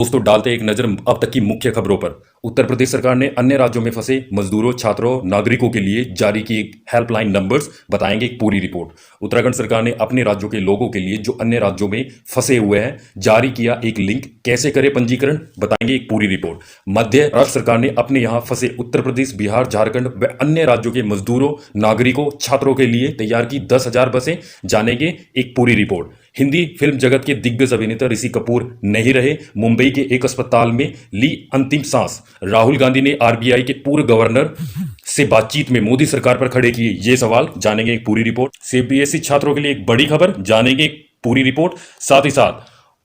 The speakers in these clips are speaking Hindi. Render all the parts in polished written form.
दोस्तों डालते एक नजर अब तक की मुख्य खबरों पर। उत्तर प्रदेश सरकार ने अन्य राज्यों में फंसे मजदूरों, छात्रों, नागरिकों के लिए जारी की एक हेल्पलाइन नंबर्स बताएंगे एक पूरी रिपोर्ट। उत्तराखंड सरकार ने अपने राज्यों के लोगों के लिए जो अन्य राज्यों में फंसे हुए हैं जारी किया एक लिंक, कैसे करें पंजीकरण बताएंगे एक पूरी रिपोर्ट। मध्य राष्ट्र सरकार ने अपने यहाँ फंसे उत्तर प्रदेश, बिहार, झारखंड व अन्य राज्यों के मजदूरों, नागरिकों, छात्रों के लिए तैयार की 10,000 बसें, जानेंगे एक पूरी रिपोर्ट। हिंदी फिल्म जगत के दिग्गज अभिनेता ऋषि कपूर नहीं रहे, मुंबई के एक अस्पताल में ली अंतिम सांस। राहुल गांधी ने आरबीआई के पूर्व गवर्नर से बातचीत में मोदी सरकार पर खड़े किए ये सवाल, जानेंगे एक पूरी रिपोर्ट। सीबीएसई छात्रों के लिए एक बड़ी खबर, जानेंगे एक पूरी रिपोर्ट। साथ ही साथ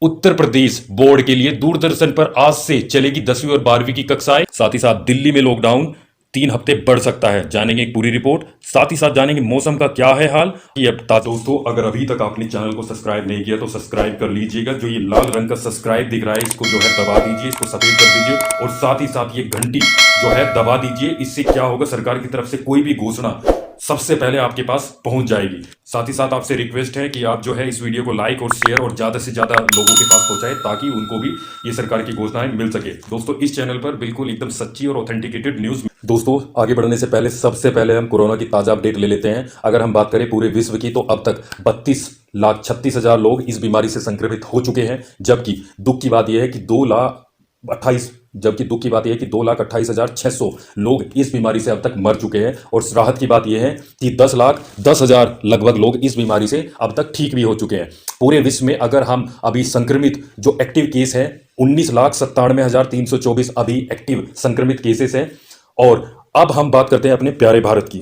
उत्तर प्रदेश बोर्ड के लिए दूरदर्शन पर आज से चलेगी 10वीं और 12वीं की कक्षाएं। साथ ही साथ दिल्ली में लॉकडाउन 3 हफ्ते बढ़ सकता है, जानेंगे एक पूरी रिपोर्ट। साथ ही साथ जानेंगे मौसम का क्या है हाल। ये बता दोस्तों, अगर अभी तक आपने चैनल को सब्सक्राइब नहीं किया तो सब्सक्राइब कर लीजिएगा। जो ये लाल रंग का सब्सक्राइब दिख रहा है इसको जो है दबा दीजिए, इसको सफेद कर दीजिए और साथ ही साथ ये घंटी जो है दबा दीजिए। इससे क्या होगा, सरकार की तरफ से कोई भी घोषणा सबसे पहले आपके पास पहुंच जाएगी। साथ ही साथ आपसे रिक्वेस्ट है कि आप जो है इस वीडियो को लाइक और शेयर और ज्यादा से ज्यादा लोगों के पास पहुंचाएं ताकि उनको भी ये सरकार की घोषणाएं मिल सके। दोस्तों इस चैनल पर बिल्कुल एकदम सच्ची और ऑथेंटिकेटेड न्यूज। दोस्तों आगे बढ़ने से पहले सबसे पहले हम कोरोना की ताजा अपडेट ले लेते हैं। अगर हम बात करें पूरे विश्व की तो अब तक 32,36,000 लोग इस बीमारी से संक्रमित हो चुके हैं, जबकि दुख की बात यह है कि 2,28,600 लोग इस बीमारी से अब तक मर चुके हैं। और राहत की बात यह है कि 10,10,000 लगभग लोग इस बीमारी से अब तक ठीक भी हो चुके हैं। पूरे विश्व में अगर हम अभी संक्रमित जो एक्टिव केस है 19,97,324 अभी एक्टिव संक्रमित केसेस हैं। और अब हम बात करते हैं अपने प्यारे भारत की।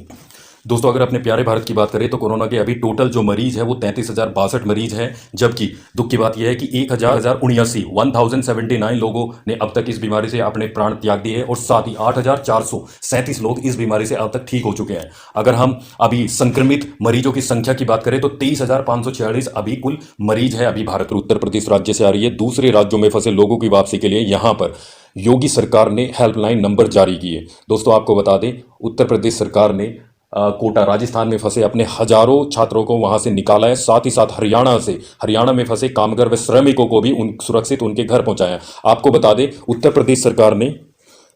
दोस्तों अगर अपने प्यारे भारत की बात करें तो कोरोना के अभी टोटल जो मरीज है वो 33,062 मरीज है, जबकि दुख की बात यह है कि 1,079 लोगों ने अब तक इस बीमारी से अपने प्राण त्याग दिए हैं और साथ ही 8,437 लोग इस बीमारी से अब तक ठीक हो चुके हैं। अगर हम अभी संक्रमित मरीजों की संख्या की बात करें तो 23,546 अभी कुल मरीज है अभी भारत। उत्तर प्रदेश राज्य से आ रही है दूसरे राज्यों में फंसे लोगों की वापसी के लिए यहाँ पर योगी सरकार ने हेल्पलाइन नंबर जारी किए। दोस्तों आपको बता दें उत्तर प्रदेश सरकार ने कोटा राजस्थान में फंसे अपने हजारों छात्रों को वहां से निकाला है। साथ ही साथ हरियाणा में फंसे कामगार व श्रमिकों को भी सुरक्षित उनके घर पहुंचाया। आपको बता दें उत्तर प्रदेश सरकार ने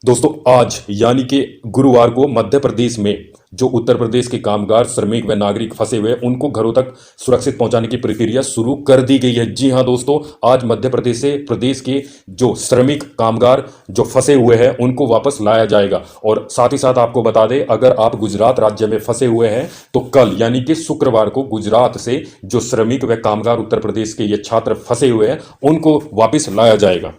दोस्तों आज यानी कि गुरुवार को मध्य प्रदेश में जो उत्तर प्रदेश के कामगार, श्रमिक व नागरिक फंसे हुए उनको घरों तक सुरक्षित पहुंचाने की प्रक्रिया शुरू कर दी गई है। जी हां दोस्तों, आज मध्य प्रदेश से प्रदेश के जो श्रमिक कामगार जो फंसे हुए हैं उनको वापस लाया जाएगा। और साथ ही साथ आपको बता दें अगर आप गुजरात राज्य में फंसे हुए हैं तो कल यानी कि शुक्रवार को गुजरात से जो श्रमिक व कामगार उत्तर प्रदेश के ये छात्र फंसे हुए हैं उनको वापस लाया जाएगा।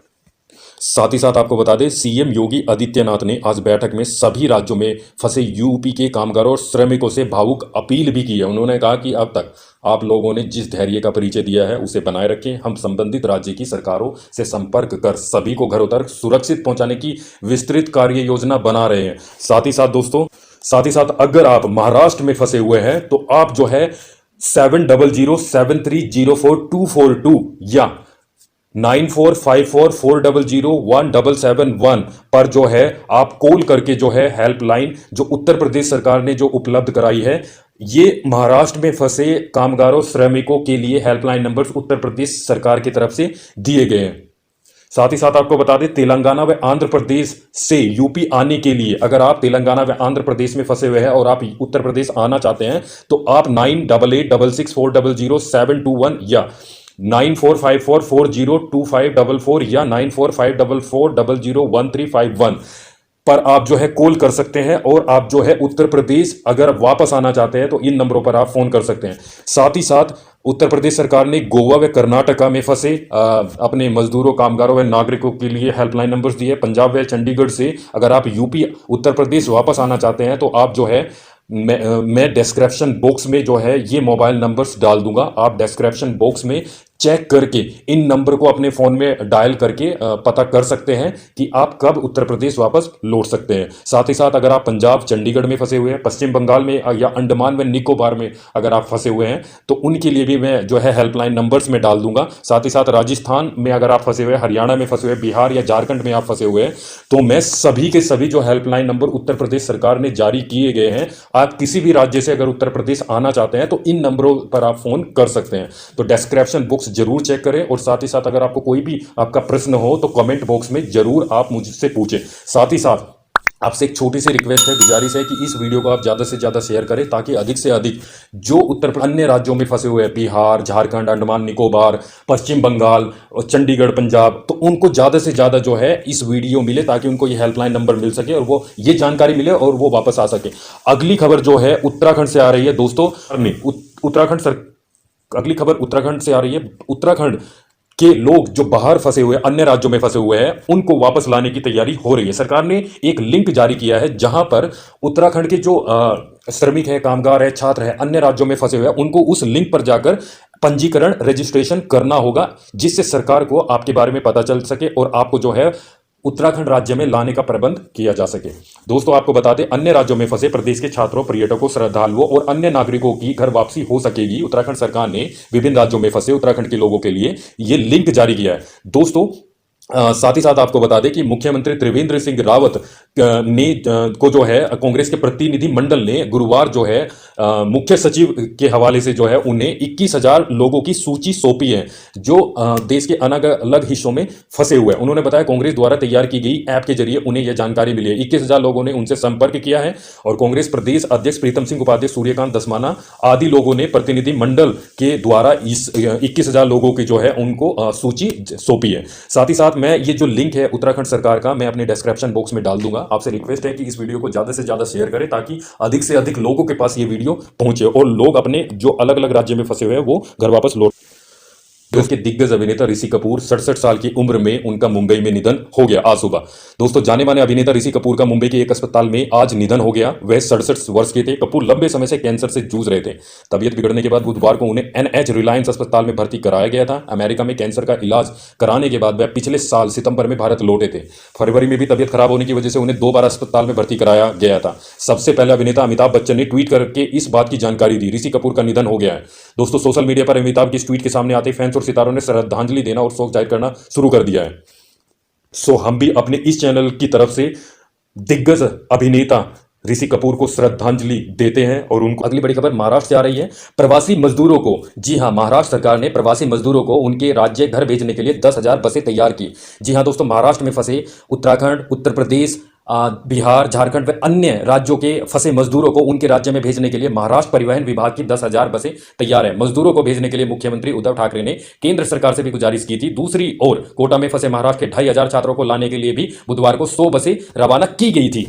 साथ ही साथ आपको बता दें सीएम योगी आदित्यनाथ ने आज बैठक में सभी राज्यों में फंसे यूपी के कामगारों और श्रमिकों से भावुक अपील भी की है। उन्होंने कहा कि अब तक आप लोगों ने जिस धैर्य का परिचय दिया है उसे बनाए रखें। हम संबंधित राज्य की सरकारों से संपर्क कर सभी को घरों तक सुरक्षित पहुंचाने की विस्तृत कार्य योजना बना रहे हैं। साथ ही साथ अगर आप महाराष्ट्र में फंसे हुए हैं तो आप जो है 7007304242 या 9454401771 पर जो है आप कॉल करके जो है हेल्पलाइन जो उत्तर प्रदेश सरकार ने जो उपलब्ध कराई है, ये महाराष्ट्र में फंसे कामगारों, श्रमिकों के लिए हेल्पलाइन नंबर्स उत्तर प्रदेश सरकार की तरफ से दिए गए हैं। साथ ही साथ आपको बता दें तेलंगाना व आंध्र प्रदेश से यूपी आने के लिए अगर आप तेलंगाना व आंध्र प्रदेश में फंसे हुए हैं और आप उत्तर प्रदेश आना चाहते हैं तो आप 9886600721 या 9454402544 या 9454401351 पर आप जो है कॉल कर सकते हैं। और आप जो है उत्तर प्रदेश अगर वापस आना चाहते हैं तो इन नंबरों पर आप फोन कर सकते हैं। साथ ही साथ उत्तर प्रदेश सरकार ने गोवा व कर्नाटका में फंसे अपने मजदूरों, कामगारों व नागरिकों के लिए हेल्पलाइन नंबर्स दिए। पंजाब व चंडीगढ़ से अगर आप यूपी उत्तर प्रदेश वापस आना चाहते हैं तो आप जो है मैं डिस्क्रिप्शन बॉक्स में जो है ये मोबाइल नंबर्स डाल दूंगा। आप डिस्क्रिप्शन बॉक्स में चेक करके इन नंबर को अपने फोन में डायल करके पता कर सकते हैं कि आप कब उत्तर प्रदेश वापस लौट सकते हैं। साथ ही साथ अगर आप पंजाब, चंडीगढ़ में फंसे हुए हैं, पश्चिम बंगाल में या अंडमान व निकोबार में अगर आप फंसे हुए हैं तो उनके लिए भी मैं जो है हेल्पलाइन नंबर्स में डाल दूंगा। साथ ही साथ राजस्थान में अगर आप फंसे हुए हैं, हरियाणा में फंसे हुए, बिहार या झारखंड में आप फंसे हुए हैं तो मैं सभी के सभी जो हेल्पलाइन नंबर उत्तर प्रदेश सरकार ने जारी किए गए हैं, आप किसी भी राज्य से अगर उत्तर प्रदेश आना चाहते हैं तो इन नंबरों पर आप फोन कर सकते हैं। तो डिस्क्रिप्शन बॉक्स रिपोर्ट्स जरूर चेक करें, और साथ ही साथ अगर आपको कोई भी आपका प्रश्न हो तो कमेंट बॉक्स में जरूर आप मुझसे पूछें। साथ ही साथ आपसे एक छोटी सी रिक्वेस्ट है, गुजारिश है कि इस वीडियो को आप ज़्यादा से ज़्यादा शेयर करें, ताकि अधिक से अधिक जो अन्य राज्यों में फंसे हुए हैं, बिहार, झारखंड, अंडमान निकोबार, पश्चिम बंगाल और चंडीगढ़, पंजाब, तो उनको ज़्यादा से ज़्यादा जो है इस वीडियो मिले, ताकि उनको ये हेल्पलाइन नंबर मिल सके और वो ये जानकारी मिले और वो वापस आ सके। अगली खबर जो है उत्तराखंड से आ रही है दोस्तों। उत्तराखंड सर अगली खबर उत्तराखंड से आ रही है। उत्तराखंड के लोग जो बाहर फंसे हुए, अन्य राज्यों में फंसे हुए हैं, उनको वापस लाने की तैयारी हो रही है। सरकार ने एक लिंक जारी किया है जहां पर उत्तराखंड के जो श्रमिक है, कामगार है, छात्र है, अन्य राज्यों में फंसे हुए हैं, उनको उस लिंक पर जाकर पंजीकरण, रजिस्ट्रेशन करना होगा, जिससे सरकार को आपके बारे में पता चल सके और आपको जो है उत्तराखंड राज्य में लाने का प्रबंध किया जा सके। दोस्तों आपको बता दें, अन्य राज्यों में फंसे प्रदेश के छात्रों, पर्यटकों, श्रद्धालुओं और अन्य नागरिकों की घर वापसी हो सकेगी। उत्तराखंड सरकार ने विभिन्न राज्यों में फंसे उत्तराखंड के लोगों के लिए यह लिंक जारी किया है दोस्तों। साथ ही साथ आपको बता दें कि मुख्यमंत्री त्रिवेंद्र सिंह रावत को जो है कांग्रेस के प्रतिनिधि मंडल ने गुरुवार जो है मुख्य सचिव के हवाले से जो है उन्हें 21,000 लोगों की सूची सौंपी है, जो देश के अलग अलग हिस्सों में फंसे हुए हैं। उन्होंने बताया कांग्रेस द्वारा तैयार की गई ऐप के जरिए उन्हें यह जानकारी मिली है। 21,000 लोगों ने उनसे संपर्क किया है और कांग्रेस प्रदेश अध्यक्ष प्रीतम सिंह उपाध्याय, सूर्यकांत धस्माना आदि लोगों ने प्रतिनिधि मंडल के द्वारा इस 21,000 लोगों की जो है उनको सूची सौंपी है। साथ ही साथ मैं ये जो लिंक है उत्तराखंड सरकार का, मैं अपने डिस्क्रिप्शन बॉक्स में डाल दूंगा। आपसे रिक्वेस्ट है कि इस वीडियो को ज्यादा से ज्यादा शेयर करें, ताकि अधिक से अधिक लोगों के पास ये वीडियो पहुंचे और लोग अपने जो अलग अलग राज्य में फंसे हुए हैं वो घर वापस लौट। दोस्तों के दिग्गज अभिनेता ऋषि कपूर 67 साल की उम्र में उनका मुंबई में निधन हो गया आज सुबह। दोस्तों जाने माने अभिनेता ऋषि कपूर का मुंबई के एक अस्पताल में आज निधन हो गया। वह 67 वर्ष के थे। कपूर लंबे समय से कैंसर से जूझ रहे थे। तबीयत बिगड़ने के बाद बुधवार को उन्हें NH रिलायंस अस्पताल में भर्ती कराया गया था। अमेरिका में कैंसर का इलाज कराने के बाद वह पिछले साल सितंबर में भारत लौटे थे। फरवरी में भी तबीयत खराब होने की वजह से उन्हें 2 बार अस्पताल में भर्ती कराया गया था। सबसे पहले अभिनेता अमिताभ बच्चन ने ट्वीट करके इस बात की जानकारी दी, ऋषि कपूर का निधन हो गया है। दोस्तों सोशल मीडिया पर अमिताभ की इस ट्वीट के सामने आते फैंस और सितारों ने श्रद्धांजलि देना और शोक जाहिर करना शुरू कर दिया है। सो हम भी अपने इस चैनल की तरफ से दिग्गज अभिनेता ऋषि कपूर को श्रद्धांजलि देते हैं और उनको। अगली बड़ी खबर महाराष्ट्र से आ रही है। प्रवासी मजदूरों को, जी हां, महाराष्ट्र सरकार ने प्रवासी मजदूरों को उनके राज्य घर भेजने के लिए 10,000 बसें तैयार की। जी हां दोस्तों, महाराष्ट्र में फंसे उत्तराखंड, उत्तर प्रदेश, बिहार, झारखंड व अन्य राज्यों के फंसे मजदूरों को उनके राज्य में भेजने के लिए महाराष्ट्र परिवहन विभाग की 10,000 बसें तैयार है। मजदूरों को भेजने के लिए मुख्यमंत्री उद्धव ठाकरे ने केंद्र सरकार से भी गुजारिश की थी। दूसरी ओर कोटा में फंसे महाराष्ट्र के 2,500 छात्रों को लाने के लिए भी बुधवार को 100 बसें रवाना की गई थी।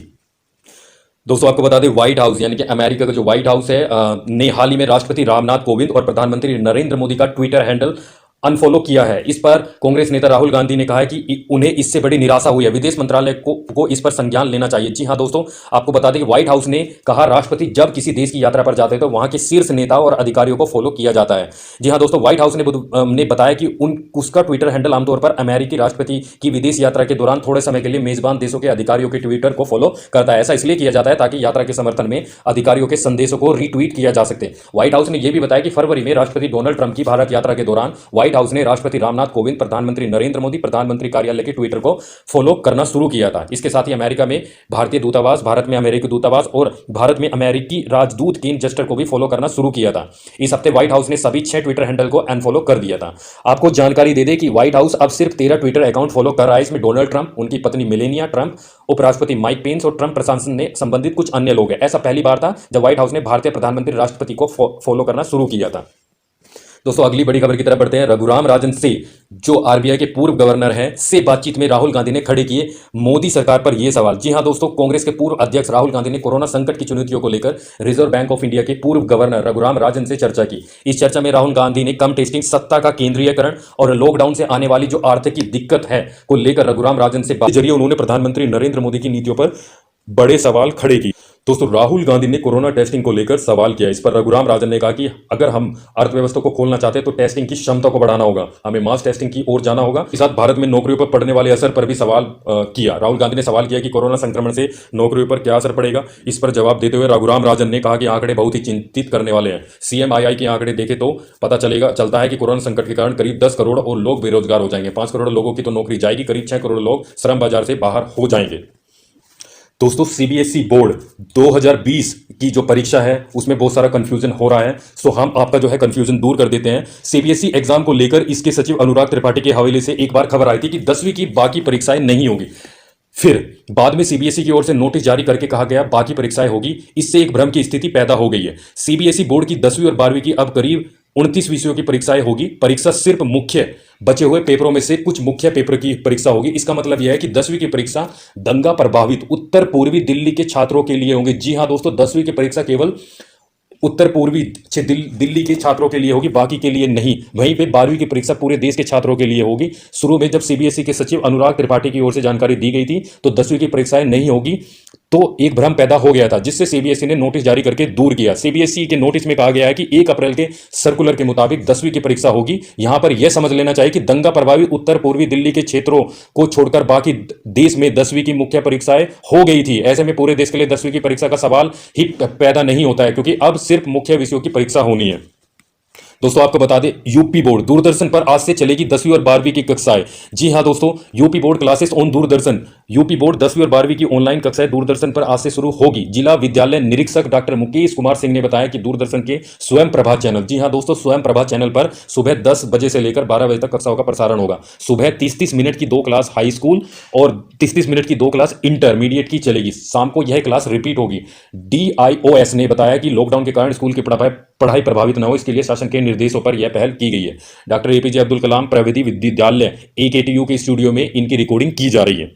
दोस्तों आपको बता दें, व्हाइट हाउस यानी कि अमेरिका का जो व्हाइट हाउस है ने हाल ही में राष्ट्रपति रामनाथ कोविंद और प्रधानमंत्री नरेंद्र मोदी का ट्विटर हैंडल अनफॉलो किया है। इस पर कांग्रेस नेता राहुल गांधी ने कहा है कि उन्हें इससे बड़ी निराशा हुई है। विदेश मंत्रालय को इस पर संज्ञान लेना चाहिए। जी हां दोस्तों, आपको बता दें कि व्हाइट हाउस ने कहा राष्ट्रपति जब किसी देश की यात्रा पर जाते हैं तो वहां के शीर्ष नेता और अधिकारियों को फॉलो किया जाता है। जी हां दोस्तों, व्हाइट हाउस ने बताया कि उसका ट्विटर हैंडल आमतौर पर अमेरिकी राष्ट्रपति की विदेश यात्रा के दौरान थोड़े समय के लिए मेजबान देशों के अधिकारियों के ट्विटर को फॉलो करता है। ऐसा इसलिए किया जाता है ताकि यात्रा के समर्थन में अधिकारियों के संदेशों को रीट्वीट किया जा सके। व्हाइट हाउस ने यह भी बताया कि फरवरी में राष्ट्रपति डोनाल्ड ट्रंप की भारत यात्रा के दौरान व्हाइट हाउस ने राष्ट्रपति रामनाथ कोविंद, प्रधानमंत्री नरेंद्र मोदी, प्रधानमंत्री कार्यालय के ट्विटर को फॉलो करना शुरू किया था। इसके साथ ही अमेरिका में भारतीय दूतावास, भारत में अमेरिकी दूतावास और भारत में अमेरिकी राजदूत केन जस्टर को भी फॉलो करना शुरू किया था। इस हफ्ते व्हाइट हाउस ने सभी 6 ट्विटर हैंडल को अनफॉलो कर दिया था। आपको जानकारी दे दें कि व्हाइट हाउस अब सिर्फ 13 ट्विटर अकाउंट फॉलो कर रहा है। इसमें डोनाल्ड ट्रंप, उनकी पत्नी मेलेनिया ट्रंप, उपराष्ट्रपति माइक पेंस और ट्रंप प्रशासन ने संबंधित कुछ अन्य लोग हैं। ऐसा पहली बार था जब व्हाइट हाउस ने भारतीय प्रधानमंत्री राष्ट्रपति को फॉलो करना शुरू किया था। दोस्तों अगली बड़ी खबर की तरफ बढ़ते हैं। रघुराम राजन से, जो आरबीआई के पूर्व गवर्नर हैं, से बातचीत में राहुल गांधी ने खड़े किए मोदी सरकार पर यह सवाल। जी हां दोस्तों, कांग्रेस के पूर्व अध्यक्ष राहुल गांधी ने कोरोना संकट की चुनौतियों को लेकर रिजर्व बैंक ऑफ इंडिया के पूर्व गवर्नर रघुराम राजन से चर्चा की। इस चर्चा में राहुल गांधी ने कम टेस्टिंग, सत्ता का केंद्रीयकरण और लॉकडाउन से आने वाली जो आर्थिक दिक्कत है को लेकर रघुराम राजन से बात के जरिए उन्होंने प्रधानमंत्री नरेंद्र मोदी की नीतियों पर बड़े सवाल खड़े किए। दोस्तों राहुल गांधी ने कोरोना टेस्टिंग को लेकर सवाल किया। इस पर रघुराम राजन ने कहा कि अगर हम अर्थव्यवस्था को खोलना चाहते हैं तो टेस्टिंग की क्षमता को बढ़ाना होगा, हमें मास टेस्टिंग की ओर जाना होगा। इस साथ भारत में नौकरियों पर पड़ने वाले असर पर भी सवाल किया। राहुल गांधी ने सवाल किया कि कोरोना संक्रमण से नौकरियों पर क्या असर पड़ेगा। इस पर जवाब देते हुए रघुराम राजन ने कहा कि आंकड़े बहुत ही चिंतित करने वाले हैं। CMII के आंकड़े देखें तो पता चलता है कि कोरोना संकट के कारण करीब 10 करोड़ और लोग बेरोजगार हो जाएंगे। 5 करोड़ लोगों की तो नौकरी जाएगी, करीब 6 करोड़ लोग श्रम बाजार से बाहर हो जाएंगे। दोस्तों CBSE बोर्ड 2020 की जो परीक्षा है उसमें बहुत सारा कंफ्यूजन हो रहा है। सो हम आपका जो है कंफ्यूजन दूर कर देते हैं। सीबीएसई एग्जाम को लेकर इसके सचिव अनुराग त्रिपाठी के हवाले से एक बार खबर आई थी कि 10वीं की बाकी परीक्षाएं नहीं होगी। फिर बाद में सीबीएसई की ओर से नोटिस जारी करके कहा गया बाकी परीक्षाएं होगी। इससे एक भ्रम की स्थिति पैदा हो गई है। सीबीएसई बोर्ड की 10वीं और 12वीं की अब करीब 29 विषयों की परीक्षाएं होगी। परीक्षा सिर्फ मुख्य बचे हुए पेपरों में से कुछ मुख्य पेपर की परीक्षा होगी। इसका मतलब यह है कि 10वीं की परीक्षा दंगा प्रभावित उत्तर पूर्वी दिल्ली के छात्रों के लिए होंगे। जी हां दोस्तों, 10वीं की परीक्षा केवल उत्तर पूर्वी दिल्ली के छात्रों के लिए होगी, बाकी के लिए नहीं। वहीं पे 12वीं की परीक्षा पूरे देश के छात्रों के लिए होगी। शुरू में जब सीबीएसई के सचिव अनुराग त्रिपाठी की ओर से जानकारी दी गई थी तो 10वीं की परीक्षाएं नहीं होगी, तो एक भ्रम पैदा हो गया था, जिससे सीबीएसई ने नोटिस जारी करके दूर किया। सीबीएसई के नोटिस में कहा गया है कि 1 अप्रैल के सर्कुलर के मुताबिक 10वीं की परीक्षा होगी। यहां पर यह समझ लेना चाहिए कि दंगा प्रभावित उत्तर पूर्वी दिल्ली के क्षेत्रों को छोड़कर बाकी देश में 10वीं की मुख्य परीक्षाएं हो गई थी। ऐसे में पूरे देश के लिए 10वीं की परीक्षा का सवाल ही पैदा नहीं होता है, क्योंकि अब सिर्फ मुख्य विषयों की परीक्षा होनी है। दोस्तों आपको बता दें, यूपी बोर्ड दूरदर्शन पर आज से चलेगी 10वीं और 12वीं की कक्षाएं। जी हां दोस्तों, UP board classes on Doordarshan. UP board 10वीं और 12वीं की ऑनलाइन कक्षाएं दूरदर्शन पर आज से शुरू होगी। जिला विद्यालय निरीक्षक डॉक्टर मुकेश कुमार सिंह ने बताया कि दूरदर्शन के स्वयं प्रभा चैनल, जी हां दोस्तों, स्वयं प्रभा चैनल पर सुबह 10 बजे से लेकर 12 बजे तक कक्षाओं का प्रसारण होगा। सुबह 30-30 मिनट की 2 क्लास हाई स्कूल और 30-30 मिनट की 2 क्लास इंटरमीडिएट की चलेगी। शाम को यह क्लास रिपीट होगी। डीआईओएस ने बताया कि लॉकडाउन के कारण स्कूल की पढ़ाई प्रभावित न हो, इसके लिए शासन के निर्देशों पर यह पहल की गई है। डॉक्टर एपीजे अब्दुल कलाम प्रविधि विद्यालय एकेटीयू के स्टूडियो में इनकी रिकॉर्डिंग की जा रही है।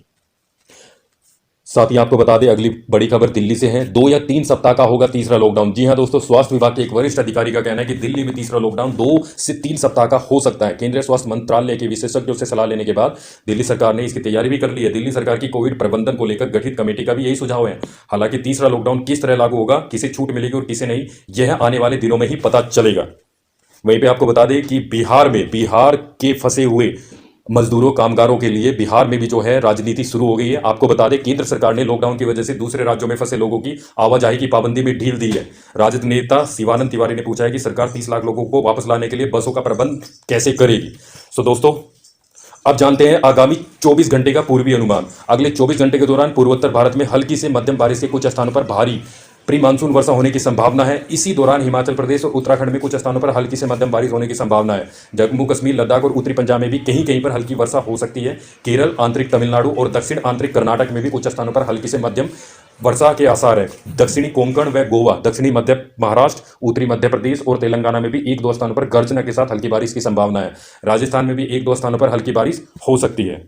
साथ ही आपको बता दें, अगली बड़ी खबर दिल्ली से है। 2 या 3 सप्ताह का होगा तीसरा लॉकडाउन। जी हां दोस्तों, स्वास्थ्य विभाग के एक वरिष्ठ अधिकारी का कहना है कि दिल्ली में तीसरा लॉकडाउन 2 से 3 सप्ताह का हो सकता है। केंद्रीय स्वास्थ्य मंत्रालय के विशेषज्ञों से सलाह लेने के बाद दिल्ली सरकार ने इसकी तैयारी भी कर ली है। दिल्ली सरकार की कोविड प्रबंधन को लेकर गठित कमेटी का भी यही सुझाव है। हालांकि तीसरा लॉकडाउन किस तरह लागू होगा, किसे छूट मिलेगी और किसे नहीं, यह आने वाले दिनों में ही पता चलेगा। वहीं पे आपको बता दें कि बिहार के फंसे हुए मजदूरों कामगारों के लिए बिहार में भी जो है राजनीति शुरू हो गई है। आपको बता दें, केंद्र सरकार ने लॉकडाउन की वजह से दूसरे राज्यों में फंसे लोगों की आवाजाही की पाबंदी में ढील दी है। राजद नेता शिवानंद तिवारी ने पूछा है कि सरकार 30 लाख लोगों को वापस लाने के लिए बसों का प्रबंध कैसे करेगी। सो दोस्तों, अब जानते हैं आगामी 24 घंटे का पूर्वी अनुमान। अगले 24 घंटे के दौरान पूर्वोत्तर भारत में हल्की से मध्यम बारिश के कुछ स्थानों पर भारी प्री मानसून वर्षा होने की संभावना है। इसी दौरान हिमाचल प्रदेश और उत्तराखंड में कुछ स्थानों पर हल्की से मध्यम बारिश होने की संभावना है। जम्मू कश्मीर, लद्दाख और उत्तरी पंजाब में भी कहीं कहीं पर हल्की वर्षा हो सकती है। केरल, आंतरिक तमिलनाडु और दक्षिण आंतरिक कर्नाटक में भी कुछ स्थानों पर हल्की से मध्यम वर्षा के आसार है। दक्षिणी कोंकण व गोवा, दक्षिणी मध्य महाराष्ट्र, उत्तरी मध्य प्रदेश और तेलंगाना में भी 1-2 स्थानों पर गर्जना के साथ हल्की बारिश की संभावना है। राजस्थान में भी 1-2 स्थानों पर हल्की बारिश हो सकती है।